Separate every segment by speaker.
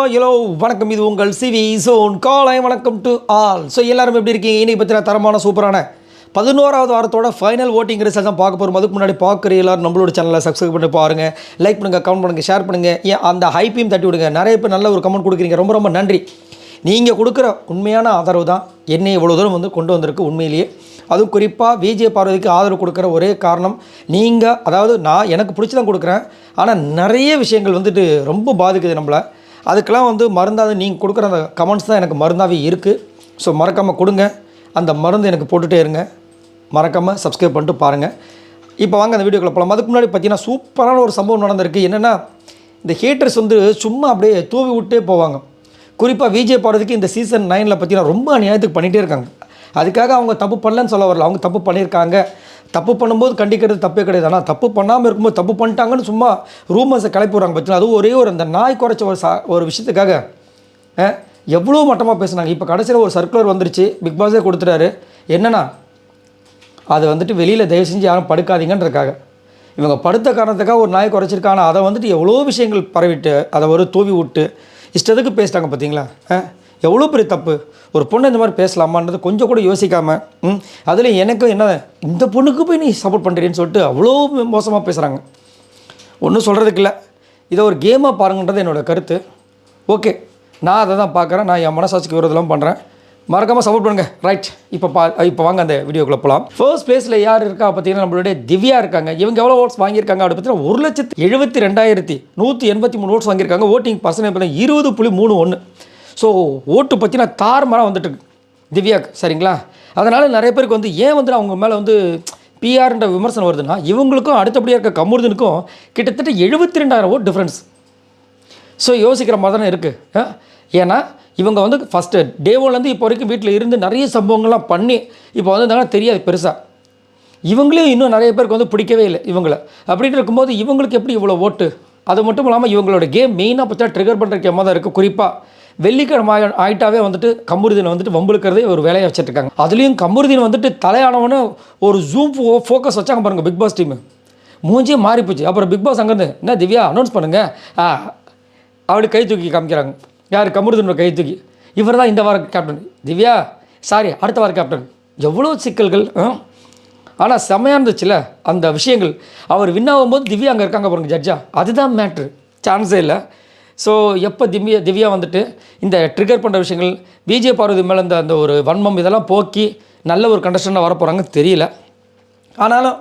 Speaker 1: Hello வணக்கம். இது உங்கள் சிவி சோன் காலை. வணக்கம் டு ஆல். ஸோ எல்லாரும் எப்படி இருக்கீங்க? இன்னைக்கு பற்றின தரமான சூப்பரான 11வது வாரத்தோட ஃபைனல் ஓட்டிங் ரிசல்ட் தான் பார்க்க போகிறோம். அதுக்கு முன்னாடி பார்க்குற எல்லாரும் நம்மளோட சேனலை சப்ஸ்கிரைப் பண்ணி பாருங்கள், லைக் பண்ணுங்கள், கமெண்ட் பண்ணுங்கள், ஷேர் பண்ணுங்கள், ஏன் அந்த ஹைப்பையும் தட்டி விடுங்க. நிறைய பேர் நல்ல ஒரு கமெண்ட் கொடுக்குறீங்க, ரொம்ப ரொம்ப நன்றி. நீங்கள் கொடுக்குற உண்மையான ஆதரவு தான் என்னை இவ்வளோ தூரம் வந்து கொண்டு வந்திருக்கு உண்மையிலேயே. அதுவும் குறிப்பாக விஜய் பார்வதிக்கு ஆதரவு கொடுக்குற ஒரே காரணம் நீங்கள். அதாவது நான் எனக்கு பிடிச்சி தான் கொடுக்குறேன், ஆனால் நிறைய விஷயங்கள் வந்துட்டு ரொம்ப பாதிக்குது நம்மளை. அதுக்கெல்லாம் வந்து மருந்தாவது நீங்கள் கொடுக்குற அந்த கமெண்ட்ஸ் தான் எனக்கு மருந்தாகவே இருக்குது. ஸோ மறக்காமல் கொடுங்க, அந்த மருந்து எனக்கு போட்டுகிட்டே இருங்க. மறக்காமல் சப்ஸ்கிரைப் பண்ணிட்டு பாருங்கள். இப்போ வாங்க அந்த வீடியோக்குள்ளே போகலாம். அதுக்கு முன்னாடி பார்த்தீங்கன்னா சூப்பரான ஒரு சம்பவம் நடந்திருக்கு. என்னென்னா, இந்த ஹேட்டர்ஸ் வந்து சும்மா அப்படியே தூவி விட்டே போவாங்க. குறிப்பாக விஜய் பார்வதிக்கு இந்த சீசன் 9 பார்த்தீங்கன்னா ரொம்ப அநியாயத்துக்கு பண்ணிகிட்டே இருக்காங்க. அதுக்காக அவங்க தப்பு பண்ணலன்னு சொல்ல வரல, அவங்க தப்பு பண்ணியிருக்காங்க. தப்பு பண்ணும்போது கண்டிக்கிறது தப்பே கிடையாது. ஆனால் தப்பு பண்ணாமல் இருக்கும்போது தப்பு பண்ணிட்டாங்கன்னு சும்மா ரூமர்ஸை கிளப்பி விட்றாங்க. பார்த்தீங்கன்னா அதுவும் ஒரே ஒரு அந்த நாய் குறைச்ச ஒரு விஷயத்துக்காக எவ்வளோ மட்டமாக பேசுனாங்க. இப்போ கடைசியில் ஒரு சர்க்குலர் வந்துருச்சு, பிக் பாஸே கொடுத்துட்டாரு. என்னென்னா, அதை வந்துட்டு வெளியில் தயவு செஞ்சு யாரும் படுக்காதீங்கன்றதுக்காக. இவங்க படுத்த காரணத்துக்காக ஒரு நாய் குறைச்சிருக்காங்க. அதை வந்துட்டு எவ்வளோ விஷயங்கள் பரவிட்டு அதை ஒரு தூவி விட்டு இஷ்டத்துக்கு பேசிட்டாங்க. பார்த்தீங்களா, எவ்வளோ பெரிய தப்பு. ஒரு பொண்ணு இந்த மாதிரி பேசலாமான்றது கொஞ்சம் கூட யோசிக்காமல், அதில் எனக்கு என்ன, இந்த பொண்ணுக்கு போய் நீ சப்போர்ட் பண்ணுறேன்னு சொல்லிட்டு அவ்வளோ மோசமாக பேசுகிறாங்க. ஒன்றும் சொல்கிறதுக்கு இல்லை, இதை ஒரு கேமாக பாருங்கன்றது என்னோடய கருத்து. ஓகே, நான் அதை தான் பார்க்குறேன். நான் என் மனசாட்சிக்கு விரோதெல்லாம் பண்ணுறேன். மறக்காமல் சப்போர்ட் பண்ணுங்கள். ரைட், இப்போ வாங்க அந்த வீடியோக்குள்ளே போகலாம். ஃபர்ஸ்ட் பிளேஸில் யார் இருக்கா பார்த்தீங்கன்னா, நம்மளுடைய திவ்யா இருக்காங்க. இவங்க எவ்வளோ ஓட்ஸ் வாங்கியிருக்காங்க அப்படி பார்த்தீங்கன்னா 1,72,183 ஓட்ஸ் வாங்கியிருக்காங்க. ஓட்டிங் பர்சன்டேஜ் பார்த்தீங்கன்னா 20.31. ஸோ ஓட்டு பார்த்தீங்கன்னா தாறுமாறாக வந்துட்டு திவ்யாவுக்கு, சரிங்களா? அதனால் நிறைய பேருக்கு வந்து ஏன் வந்து அவங்க மேலே வந்து பிஆர்ன்ற விமர்சனம் வருதுன்னா, இவங்களுக்கும் அடுத்தபடியாக இருக்க கமருதீனுக்கும் கிட்டத்தட்ட 72,000 ஓட் டிஃப்ரென்ஸ். ஸோ யோசிக்கிற மாதிரி தானே இருக்குது. ஏன்னா இவங்க வந்து ஃபஸ்ட்டு டே ஒன்லேருந்து இப்போ வரைக்கும் வீட்டில் இருந்து நிறைய சம்பவங்கள்லாம் பண்ணி இப்போ வந்து தெரியாது பெருசாக. இவங்களே இன்னும் நிறைய பேருக்கு வந்து பிடிக்கவே இல்லை இவங்களை. அப்படின்னு இருக்கும்போது இவங்களுக்கு எப்படி இவ்வளோ ஓட்டு? அது மட்டும் இல்லாமல் இவங்களோட கேம் மெயினாக பார்த்தா ட்ரிகர் பண்ணுற கேமாக தான் இருக்குது. குறிப்பாக வெள்ளிக்கிழமை ஆகிட்டாவே வந்துட்டு கமருதீனை வந்துட்டு வம்புழுக்கிறதே ஒரு வேலையை வச்சுட்ருக்காங்க. அதுலேயும் கமருதீன் வந்துட்டு தலையானவனு ஒரு ஜூம் ஃபோக்கஸ் வச்சாங்க பாருங்கள் பிக் பாஸ் டீமு. மூஞ்சியே மாறி போச்சு. அப்புறம் பிக் பாஸ் அங்கேருந்து என்ன திவ்யா அனௌன்ஸ் பண்ணுங்கள் அப்படி கை தூக்கி காமிக்கிறாங்க. யார்? கமருதீனோட கை தூக்கி. இவர் தான் இந்த வார கேப்டன். திவ்யா சாரி, அடுத்த வார கேப்டன். எவ்வளோ சிக்கல்கள். ஆனால் செம்மையாக இருந்துச்சுல அந்த விஷயங்கள். அவர் வின் ஆகும்போது திவ்யா அங்கே இருக்காங்க பாருங்க ஜட்ஜா. அதுதான் மேட்ரு, சான்ஸே இல்லை. ஸோ எப்போ திவ்யா வந்துட்டு இந்த ட்ரிகர் பண்ணுற விஷயங்கள், விஜய் பார்வதி மேலே அந்த ஒரு வன்மம் இதெல்லாம் போக்கி நல்ல ஒரு கண்டஸ்டண்டாக வர போகிறாங்கன்னு தெரியல. ஆனாலும்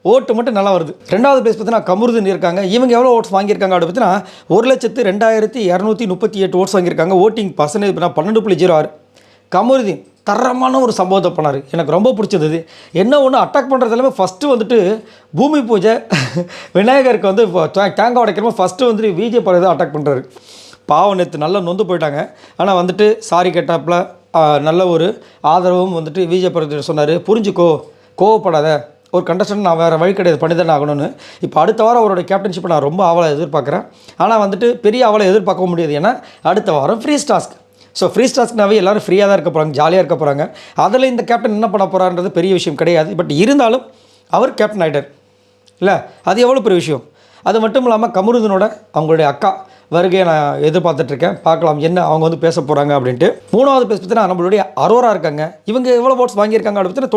Speaker 1: ஓட்டு மட்டும் நல்லா வருது. ரெண்டாவது பிளேஸ் பார்த்தீங்கன்னா கமருதீன் இருக்காங்க. இவங்க எவ்வளோ ஓட்ஸ் வாங்கியிருக்காங்க அப்படி பார்த்தீங்கன்னா 1,02,238 ஓட்ஸ் வாங்கியிருக்காங்க. ஓட்டிங் பர்சன்டேஜ் பார்த்தீங்கன்னா 12.06. கமருதீன் தரமான ஒரு சம்பவத்தை பண்ணார். எனக்கு ரொம்ப பிடிச்சது என்ன ஒன்று, அட்டாக் பண்ணுறது எல்லாமே ஃபஸ்ட்டு வந்துட்டு பூமி பூஜை விநாயகருக்கு வந்து தேங்காய் உடைக்கிறமோ ஃபஸ்ட்டு வந்துட்டு விஜய் பார்வதி தான் அட்டாக் பண்ணுறாரு. பாவம் நேற்று நல்லா நொந்து போயிட்டாங்க. ஆனால் வந்துட்டு சாரி கேட்டாப்பில் நல்ல ஒரு ஆதரவும் வந்துட்டு விஜய் பார்வதி சொன்னார். புரிஞ்சுக்கோ, கோவப்படாத, ஒரு கண்டஸ்டன்ட் நான் வேறு வழி கிடையாது, பண்ணி தானே ஆகணும்னு. இப்போ அடுத்த வாரம் அவரோட கேப்டன்ஷிப்பை நான் ரொம்ப ஆவலை எதிர்பார்க்குறேன். ஆனால் வந்துட்டு பெரிய ஆவலை எதிர்பார்க்க முடியாது. ஏன்னா அடுத்த வாரம் ஃப்ரீ டாஸ்க். ஸோ ஃப்ரீ டாஸ்க்னாவே எல்லோரும் ஃப்ரீயாக தான் இருக்க போகிறாங்க, ஜாலியாக இருக்க போகிறாங்க. அதில் இந்த கேப்டன் என்ன பண்ண போகிறான்றது பெரிய விஷயம் கிடையாது. பட் இருந்தாலும் அவர் கேப்டன் ஆகிட்டார் இல்லை, அது எவ்வளோ பெரிய விஷயம். அது மட்டும் இல்லாமல் கமருதீனோட அவங்களுடைய அக்கா வருகையை நான் எதிர்பார்த்துட்ருக்கேன். பார்க்கலாம் என்ன அவங்க வந்து பேச போகிறாங்க அப்படின்ட்டு. மூணாவது பேச பார்த்தீங்கன்னா நம்மளுடைய அரோரா இருக்காங்க. இவங்க எவ்வளோ ஓட்ஸ் வாங்கியிருக்காங்க அப்படின்னு பார்த்தீங்கன்னா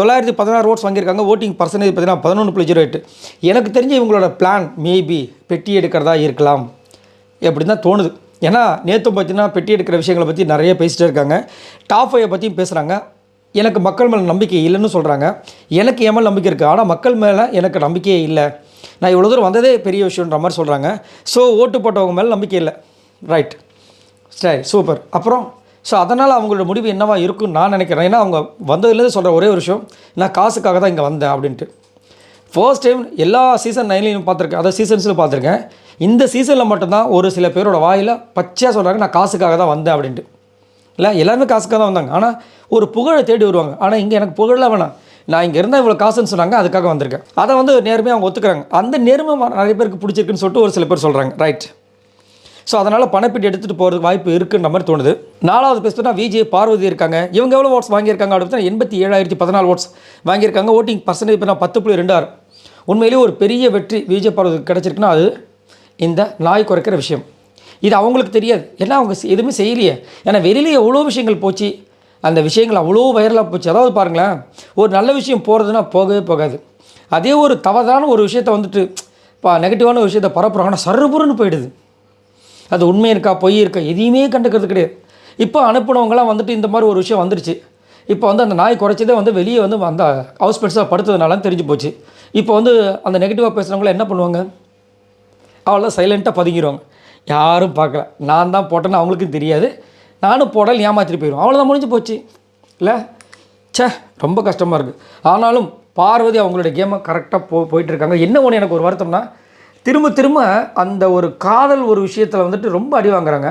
Speaker 1: 93,916 ஓட்ஸ் வாங்கியிருக்காங்க. ஓட்டிங் பர்சன்டேஜ் பார்த்தீங்கன்னா 11.08. எனக்கு தெரிஞ்ச இவங்களோட பிளான் மேபி பெட்டி எடுக்கிறதா இருக்கலாம் எப்படி தான் தோணுது. ஏன்னா நேற்று பார்த்தீங்கன்னா பெட்டி எடுக்கிற விஷயங்களை பற்றி நிறைய பேசிகிட்டே இருக்காங்க. டாப் 5 பற்றியும் பேசுகிறாங்க. எனக்கு மக்கள் மேலே நம்பிக்கை இல்லைன்னு சொல்கிறாங்க. எனக்கு என் மேலே நம்பிக்கை இருக்குது, ஆனால் மக்கள் மேலே எனக்கு நம்பிக்கையே இல்லை. நான் இவ்வளோ தூரம் வந்ததே பெரிய விஷயன்ற மாதிரி சொல்கிறாங்க. ஸோ ஓட்டு போட்டவங்க மேலே நம்பிக்கை இல்லை. ரைட், சரி, சூப்பர். அப்புறம் ஸோ அதனால் அவங்களோட முடிவு என்னவா இருக்குன்னு நான் நினைக்கிறேன். ஏன்னா அவங்க வந்ததுலேருந்து சொல்கிற ஒரே ஒரு விஷயம், நான் காசுக்காக தான் இங்கே வந்தேன் அப்படின்ட்டு. ஃபர்ஸ்ட் டைம் எல்லா சீசன் 9லையும் பார்த்துருக்கேன், அதாவது சீசன்ஸில் பார்த்துருக்கேன். இந்த சீசனில் மட்டும்தான் ஒரு சில பேரோட வாயில் பச்சையாக சொல்கிறாங்க நான் காசுக்காக தான் வந்தேன் அப்படின்ட்டு. இல்லை, எல்லாருமே காசுக்காக தான் வந்தாங்க, ஆனால் ஒரு புகழை தேடி வருவாங்க. ஆனால் இங்கே எனக்கு புகழெலாம் வேணாம், நான் இங்கே இருந்தால் இவ்வளோ காசுன்னு சொன்னாங்க, அதுக்காக வந்திருக்கேன். அதை வந்து நேர்மையாக அவங்க ஒத்துக்கிறாங்க. அந்த நேர்மை நிறைய பேருக்கு பிடிச்சிருக்குன்னு சொல்லிட்டு ஒரு சில பேர் சொல்கிறாங்க. ரைட், ஸோ அதனால் பணப்பீட்டு எடுத்துகிட்டு போகிறதுக்கு வாய்ப்பு இருக்குன்ற மாதிரி தோணுது. நாலாவது பேசுனா விஜய் பார்வதி இருக்காங்க. இவங்க எவ்வளோ ஓட்ஸ் வாங்கியிருக்காங்க அப்படின்னு 87,014 ஓட்ஸ் வாங்கியிருக்காங்க. ஓட்டிங் பர்சன்டேஜ் பார்த்தா 10.26. உண்மையிலேயே ஒரு பெரிய வெற்றி விஜய் பார்வதிக்கு கிடச்சிருக்குன்னா அது இந்த நாய் குறைக்கிற விஷயம். இது அவங்களுக்கு தெரியாது. ஏன்னா அவங்க எதுவுமே செய்யலையே. ஏன்னா வெளியில எவ்வளோ விஷயங்கள் போச்சு, அந்த விஷயங்கள் அவ்வளோ வைரலாக போச்சு. அதாவது பாருங்களேன், ஒரு நல்ல விஷயம் போகிறதுனா போகவே போகாது. அதே ஒரு தவறான ஒரு விஷயத்தை வந்துட்டு நெகட்டிவான ஒரு விஷயத்தை பரப்புறாங்கன்னா சர்றுபுறுன்னு போயிடுது. அது உண்மை இருக்கா பொய் இருக்கா எதையுமே கண்டுக்கிறது கிடையாது. இப்போ அனுப்பினவங்களாம் வந்துட்டு இந்த மாதிரி ஒரு விஷயம் வந்துருச்சு. இப்போ வந்து அந்த நாய் குறைச்சதே வந்து வெளியே வந்து அந்த ஹவுஸ் பெட்ஸாக படுத்ததுனால தெரிஞ்சு போச்சு. இப்போ வந்து அந்த நெகட்டிவாக பேசுகிறவங்களாம் என்ன பண்ணுவாங்க, அவ்வளோ சைலண்ட்டாக பதுங்கிடுவாங்க. யாரும் பார்க்கல, நான் தான் போட்டேன்னு அவங்களுக்கும் தெரியாது, நானும் போடல ஏமாற்றிட்டு போயிடுவோம். அவ்வளோதான், முடிஞ்சு போச்சு இல்லை. சே, ரொம்ப கஷ்டமாக இருக்குது. ஆனாலும் பார்வதி அவங்களுடைய கேமை கரெக்டாக போயிட்டுருக்காங்க. என்ன ஒன்று எனக்கு ஒரு வருத்தம்னா, திரும்ப திரும்ப அந்த ஒரு காதல் ஒரு விஷயத்தில் வந்துட்டு ரொம்ப அடி வாங்குறாங்க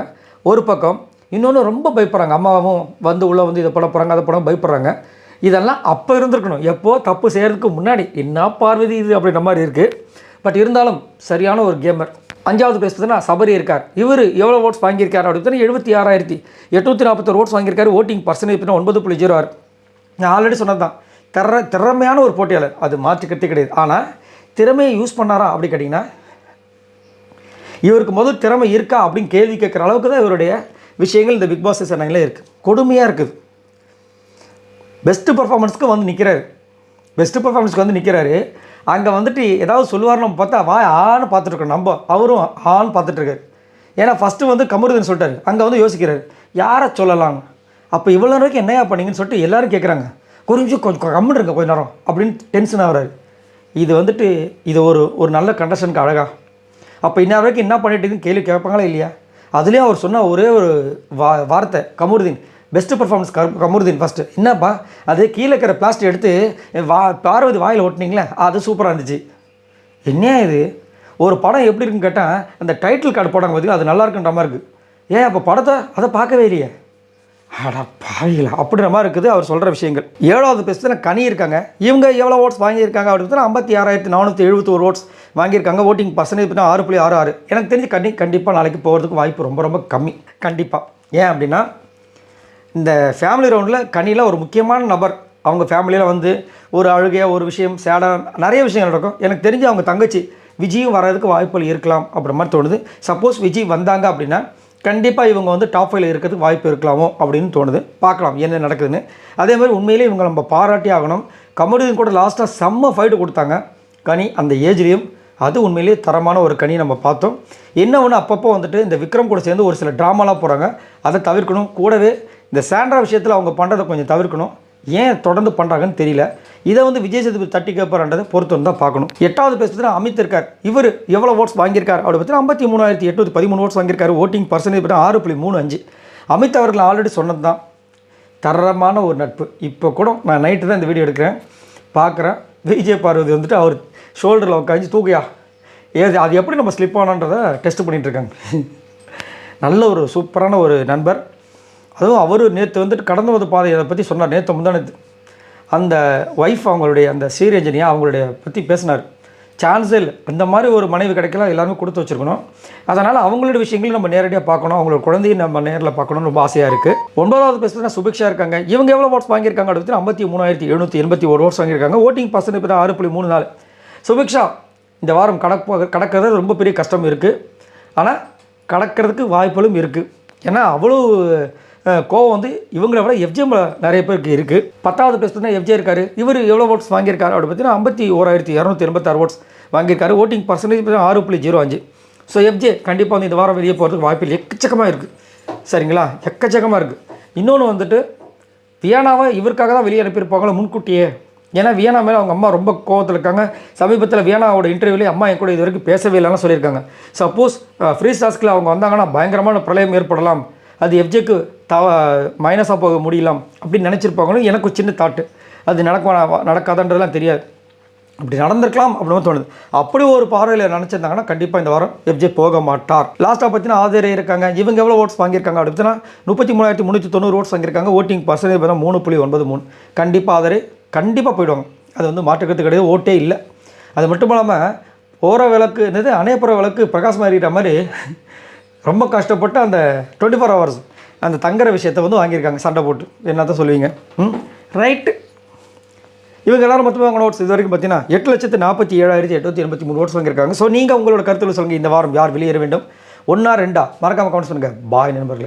Speaker 1: ஒரு பக்கம். இன்னொன்று ரொம்ப பயப்படுறாங்க. அம்மாவும் வந்து உள்ளே வந்து இதை பண்ண போகிறாங்க அதை பண்ண பயப்படுறாங்க. இதெல்லாம் அப்போ இருந்திருக்கணும், எப்போது தப்பு செய்கிறதுக்கு முன்னாடி. என்ன பார்வதி இது அப்படின்ற மாதிரி இருக்குது. பட் இருந்தாலும் சரியான ஒரு கேமர். 5வது பேசுறதுன்னா சபரி இருக்கார். இவர் எவ்வளோ ஓட்ஸ் வாங்கியிருக்காரு அப்படின்னு 76,841 ஓட்ஸ் வாங்கியிருக்காரு. Voting percentage 9.06. நான் ஆல்ரெடி சொன்னது தான், திறமையான ஒரு போட்டியாளர், அது மாற்றிக்கிறதே கிடையாது. ஆனால் திறமையை யூஸ் பண்ணாரா அப்படி கேட்டிங்கன்னா, இவருக்கு முதல் திறமை இருக்கா அப்படின்னு கேள்வி கேட்குற அளவுக்கு தான் இவருடைய விஷயங்கள் இந்த பிக் பாஸ் சீசனில் இருக்குது. கொடுமையாக இருக்குது. பெஸ்ட்டு பர்ஃபார்மன்ஸ்க்கு வந்து நிற்கிறாரு. பெஸ்ட்டு பர்ஃபார்மன்ஸ்க்கு வந்து நிற்கிறாரு. அங்கே வந்துட்டு ஏதாவது சொல்லுவார், நம்ம பார்த்தா ஆன்னு பார்த்துட்ருக்கோம். நம்ம அவரும் ஆன்னு பார்த்துட்ருக்காரு. ஏன்னா ஃபஸ்ட்டு வந்து கமருதன் சொல்லிட்டாரு, அங்கே வந்து யோசிக்கிறாரு யாரை சொல்லலாம். அப்போ இவ்வளோ நேரம் என்னையா பண்ணீங்கன்னு சொல்லிட்டு எல்லோரும் கேட்குறாங்க. கொஞ்சம் கம்முன்னு இருங்க கொஞ்ச நேரம் அப்படின்னு டென்ஷன் ஆகிறாரு. இது வந்துட்டு இது ஒரு நல்ல கண்டஷனுக்கு அழகா. அப்போ இன்ன வரைக்கும் என்ன பண்ணிட்டுன்னு கேள்வி கேட்பாங்களா இல்லையா? அதுலேயும் அவர் சொன்ன ஒரே ஒரு வார்த்தை, Kamaruddin best performance Kamaruddin first. என்னப்பா அது கீழே இருக்கிற பிளாஸ்டிக் எடுத்து பார்வதி வாயில் ஓட்டினீங்களே, அது சூப்பராக இருந்துச்சு. என்ன இது ஒரு படம் எப்படி இருக்குன்னு கேட்டால், அந்த டைட்டில் கார்டு போடாங்க பார்த்தீங்கன்னா அது நல்லா இருக்குன்ற மாதிரி இருக்குது. ஏன் அப்போ படத்தை அதை பார்க்கவே இல்லையே, அடா பாவிகளா அப்படின்ற மாதிரி இருக்குது அவர் சொல்கிற விஷயங்கள். 7வது பேசுனா கனி இருக்காங்க. இவங்க எவ்வளோ ஓட்ஸ் வாங்கியிருக்காங்க அப்படின்னு 56,471 ஓட்ஸ் வாங்கியிருக்காங்க. Voting percentage 6.66. எனக்கு தெரிஞ்சு கண்டிப்பாக நாளைக்கு போகிறதுக்கு வாய்ப்பு ரொம்ப ரொம்ப கம்மி. கண்டிப்பாக. ஏன் அப்படின்னா, இந்த ஃபேமிலி ரவுண்டில் கனியில் ஒரு முக்கியமான நபர். அவங்க ஃபேமிலியில் வந்து ஒரு அழுகையாக ஒரு விஷயம் சேடாக நிறைய விஷயங்கள் இருக்கும். எனக்கு தெரிஞ்சு அவங்க தங்கச்சி விஜயும் வர்றதுக்கு வாய்ப்புகள் இருக்கலாம் அப்படின்ற மாதிரி தோணுது. சப்போஸ் விஜய் வந்தாங்க அப்படின்னா கண்டிப்பாக இவங்க வந்து டாப் 5 இருக்கிறதுக்கு வாய்ப்பு இருக்கலாமோ அப்படின்னு தோணுது. பார்க்கலாம் என்ன நடக்குதுன்னு. அதே மாதிரி உண்மையிலே இவங்க நம்ம பாராட்டி ஆகணும். கமருதீன் கூட லாஸ்ட்டாக செம்ம ஃபைட்டு கொடுத்தாங்க கனி அந்த ஏஜ்லேயும். அது உண்மையிலேயே தரமான ஒரு கனி நம்ம பார்த்தோம். என்ன ஒன்று, அப்பப்போ வந்துட்டு இந்த விக்ரம் கூட சேர்ந்து ஒரு சில ட்ராமாலாம் போகிறாங்க, அதை தவிர்க்கணும். கூடவே இந்த சாண்ட்ரா விஷயத்தில் அவங்க பண்ணுறதை கொஞ்சம் தவிர்க்கணும். ஏன் தொடர்ந்து பண்ணுறாங்கன்னு தெரியல. இதை வந்து விஜய் சேதுபதி தட்டி கேட்பார்ன்றதை பொறுத்து தான் பார்க்கணும். 8வது பேசுகிறதுனா அமித் இருக்கார். இவர் எவ்வளோ ஓட்ஸ் வாங்கியிருக்கார் அப்படி பார்த்தீங்கன்னா 53,813 ஓட்ஸ் வாங்கியிருக்காரு. Voting percentage 6.35. அமித் அவர்கள் ஆல்ரெடி சொன்னது தான், தரமான ஒரு நட்பு. இப்போ கூட நான் நைட்டு தான் இந்த வீடியோ எடுக்கிறேன், பார்க்குறேன். விஜய் பார்வதி வந்துட்டு அவர் ஷோல்டரில் உட்காந்து தூக்கியா அது எப்படி நம்ம ஸ்லிப் ஆனான்றதை டெஸ்ட் பண்ணிகிட்ருக்காங்க. நல்ல ஒரு சூப்பரான ஒரு நண்பர். அதுவும் அவர் நேற்று வந்துட்டு கடந்து வந்த பாதை அதை பற்றி சொன்னார். நேற்று முந்தானது அந்த ஒய்ஃப் அவங்களுடைய அந்த சீரஞ்சனியாக அவங்களுடைய பற்றி பேசினார். சான்ஸே இல்லை, அந்த மாதிரி ஒரு மனைவி கிடைக்கலாம் எல்லாருமே கொடுத்து வச்சுருக்கணும். அதனால் அவங்களோட விஷயங்களையும் நம்ம நேரடியாக பார்க்கணும், அவங்களோட குழந்தையும் நம்ம நேரில் பார்க்கணும்னு ரொம்ப ஆசையாக இருக்குது. 9வது பேசுகிறதுனா சுபிக்ஷா இருக்காங்க. இவங்க எவ்வளோ ஓட்ஸ் வாங்கியிருக்காங்க அப்படின்னு 53,781 ஓட்ஸ் வாங்கியிருக்காங்க. Voting percentage 6.34. சுபிக்ஷா இந்த வாரம் கடக்கிறது ரொம்ப பெரிய கஷ்டம் இருக்குது. ஆனால் கடக்கிறதுக்கு வாய்ப்புகளும் இருக்குது. ஏன்னா அவ்வளோ கோவம் வந்து இவங்களை விட எஃப்ஜே நிறைய பேருக்கு இருக்குது. 10வது பேசுனா எஃப்ஜே இருக்கார். இவர் எவ்வளோ ஓட்ஸ் வாங்கியிருக்காரு அப்படி பார்த்தீங்கன்னா 51,286 ஓட்ஸ் வாங்கியிருக்காரு. Voting percentage 6.05. ஸோ எஃப்ஜே கண்டிப்பாக வந்து இந்த வாரம் வெளியே போகிறதுக்கு வாய்ப்பு இல்லை, எக்கச்சக்கமாக இருக்குது. சரிங்களா, எக்கச்சக்கமாக இருக்குது. இன்னொன்று வந்துட்டு வியானாவை இவருக்காக தான் வெளியே அனுப்பியிருப்பாங்களோ முன்கூட்டியே. ஏன்னா வியானா மேலே அவங்க அம்மா ரொம்ப கோவத்தில் இருக்காங்க. சமீபத்தில் வியானாவோட இன்டர்வியூலேயே அம்மா என் கூட இது வரைக்கும் பேசவே இல்லைன்னு சொல்லியிருக்காங்க. சப்போஸ் ஃப்ரீ டாஸ்கில் அவங்க வந்தாங்கன்னா பயங்கரமான பிரளயம் ஏற்படலாம், அது எஃப்ஜேக்கு மைனஸாக போக முடியலாம் அப்படின்னு நினச்சிருப்பாங்களும் எனக்கு ஒரு சின்ன தாட்டு. அது நடக்காதுன்றதுலாம் தெரியாது, அப்படி நடந்திருக்கலாம் அப்படின்னு தோணுது. அப்படி ஒரு பார்வையில் நினச்சிருந்தாங்கன்னா கண்டிப்பாக இந்த வாரம் எஃப்ஜே போக மாட்டார். லாஸ்ட்டாக பார்த்தீங்கன்னா ஆதரே இருக்காங்க. இவங்க எவ்வளோ ஓட்ஸ் வாங்கியிருக்காங்க அப்படின்னா 33,390 ஓட்ஸ் வாங்கியிருக்காங்க. Voting percentage 3.93. கண்டிப்பாக ஆதரே கண்டிப்பாக போயிடுவாங்க, அது வந்து மாற்றுக்கிறது கிடையாது, ஓட்டே இல்லை. அது மட்டும் இல்லாமல் போகிற விளக்கு என்னது அணையப்புற விளக்கு பிரகாஷ் மாறிக்கிற மாதிரி ரொம்ப கஷ்டப்பட்டு அந்த 24 ஹவர்ஸ் அந்த தங்குற விஷயத்தை வந்து வாங்கியிருக்காங்க சண்டை போட்டு. என்ன தான் சொல்லுவீங்க? ரைட்டு. இவங்க எல்லோரும் மொத்தமாக வாங்கின ஓட்ஸ் இது வரைக்கும் பார்த்தீங்கன்னா 8,47,883 ஓட்ஸ் வாங்கியிருக்காங்க. ஸோ நீங்கள் உங்களோட கருத்தில் சொல்லுங்கள், இந்த வாரம் யார் வெளியேற வேண்டும்? ஒன்றா ரெண்டா மறக்காமல் கமெண்ட்ஸ் பண்ணுங்கள். பாய் நண்பர்களே.